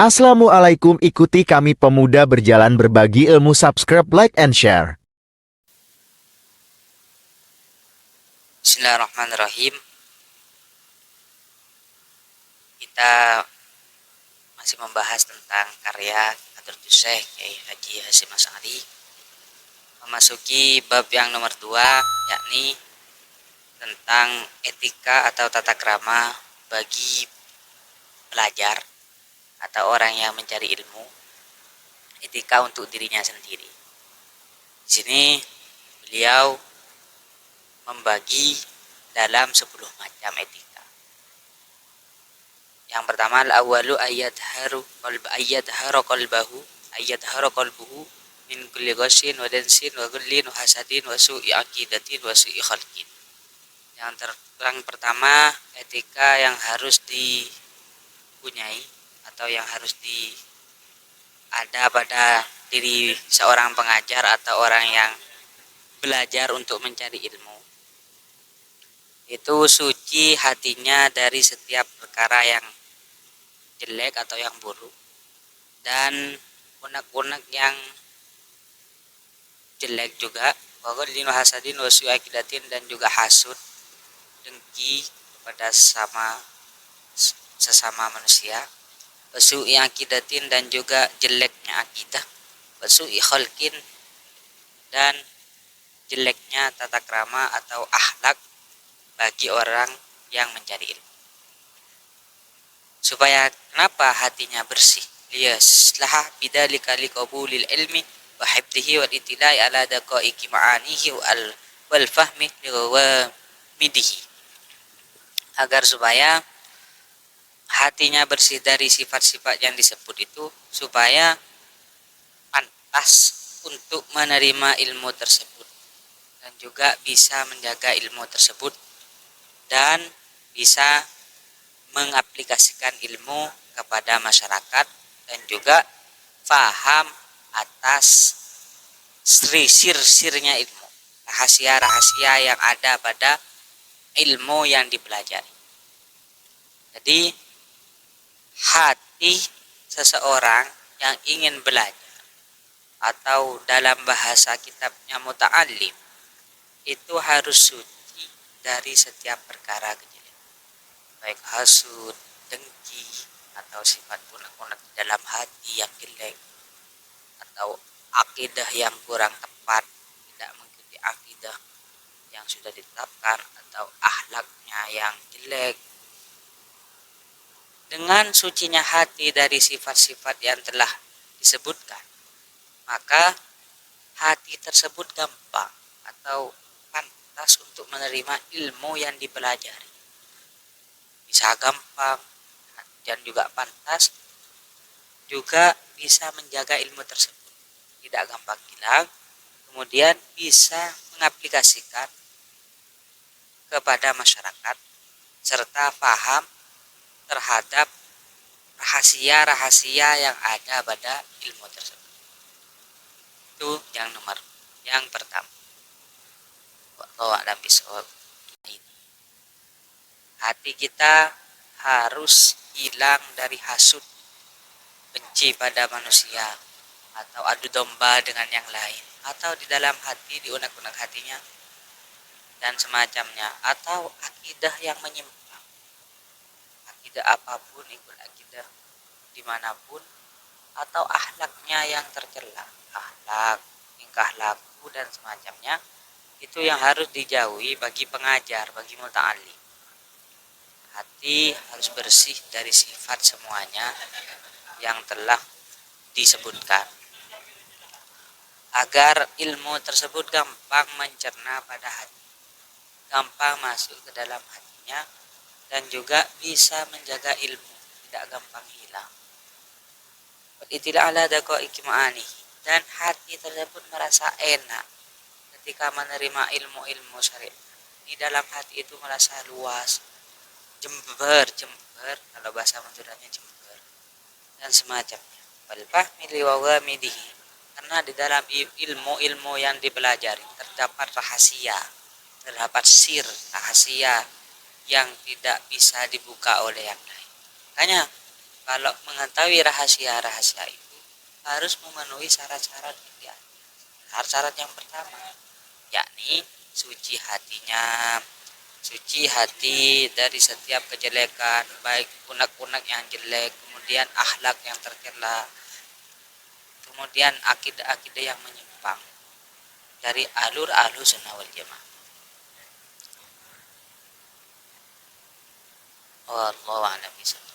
Assalamualaikum, ikuti kami pemuda berjalan berbagi ilmu, subscribe, like, and share. Bismillahirrahmanirrahim. Kita masih membahas tentang karya Hadratus Syekh Kyai Haji Hasyim Asy'ari, memasuki bab yang nomor 2, yakni tentang etika atau tata krama bagi pelajar atau orang yang mencari ilmu, etika untuk dirinya sendiri. Di sini beliau membagi dalam 10 macam etika. Yang pertama, al-awwalu ayyadharu qalbuhu min kulli ghashin wa dansin wa ghullin wa hasadin wa su'i aqidatin wa su'i khalqin. Yang pertama, etika yang harus dipunyai atau yang harus ada pada diri seorang pengajar atau orang yang belajar untuk mencari ilmu, itu suci hatinya dari setiap perkara yang jelek atau yang buruk, dan unek-unek yang jelek juga, waghlin hasadin wa su'i aqidatin, dan juga hasud, dengki kepada sesama manusia, wasu'i aqidatin, dan juga jeleknya akidah, wasu'i khalqin, dan jeleknya tata krama atau akhlak bagi orang yang mencari ilmu. Supaya kenapa hatinya bersih? Liyaslaha bidzalika liqabulil ilmi wa hifdhihi wal itilai ala daqaiqi ma'anihi wal fahmi liqawamidihi. Agar supaya hatinya bersih dari sifat-sifat yang disebut itu, supaya pantas untuk menerima ilmu tersebut dan juga bisa menjaga ilmu tersebut dan bisa mengaplikasikan ilmu kepada masyarakat, dan juga faham atas sir-sirnya ilmu, rahasia-rahasia yang ada pada ilmu yang dipelajari. Jadi hati seseorang yang ingin belajar, atau dalam bahasa kitabnya muta'allim, itu harus suci dari setiap perkara kejelekan, baik hasud, dengki, atau sifat unek-unek dalam hati yang jelek, atau akidah yang kurang tepat, tidak mengikuti akidah yang sudah ditetapkan, atau akhlaknya yang jelek. Dengan sucinya hati dari sifat-sifat yang telah disebutkan, maka hati tersebut gampang atau pantas untuk menerima ilmu yang dipelajari. Bisa gampang dan juga pantas, juga bisa menjaga ilmu tersebut, tidak gampang hilang, kemudian bisa mengaplikasikan kepada masyarakat, serta paham terhadap rahasia-rahasia yang ada pada ilmu tersebut. Itu yang pertama. Wallahu a'lam bishawab. Hati kita harus hilang dari hasud, benci pada manusia, atau adu domba dengan yang lain, atau di dalam hati, di unek-unek hatinya dan semacamnya, atau akidah yang menyimpang, akidah apapun, ikut akidah dimanapun, atau akhlaknya yang tercela, akhlak, tingkah laku dan semacamnya, itu yang harus dijauhi bagi pengajar, bagi muta'allim. Hati harus bersih dari sifat semuanya yang telah disebutkan, agar ilmu tersebut gampang mencerna pada hati, gampang masuk ke dalam hatinya, dan juga bisa menjaga ilmu, tidak gampang hilang. Itilah ala daqaiqi ma'anihi, dan hati tersebut merasa enak ketika menerima ilmu-ilmu syariat. Di dalam hati itu merasa luas, jember, kalau bahasa Maduranya jember, dan semacamnya. Wal fahmi liqawamidihi, karena di dalam ilmu-ilmu yang dipelajari terdapat rahasia, terdapat sir, rahasia yang tidak bisa dibuka oleh yang lain. Makanya Kalau mengetahui rahasia-rahasia itu harus memenuhi syarat-syarat di atas. Syarat-syarat yang pertama yakni suci hatinya, suci hati dari setiap kejelekan, baik unek-unek yang jelek, kemudian akhlak yang tercela, kemudian akidah-akidah yang menyimpang dari alur Ahlussunnah wal Jamaah. Wallahu a'lam bishawab.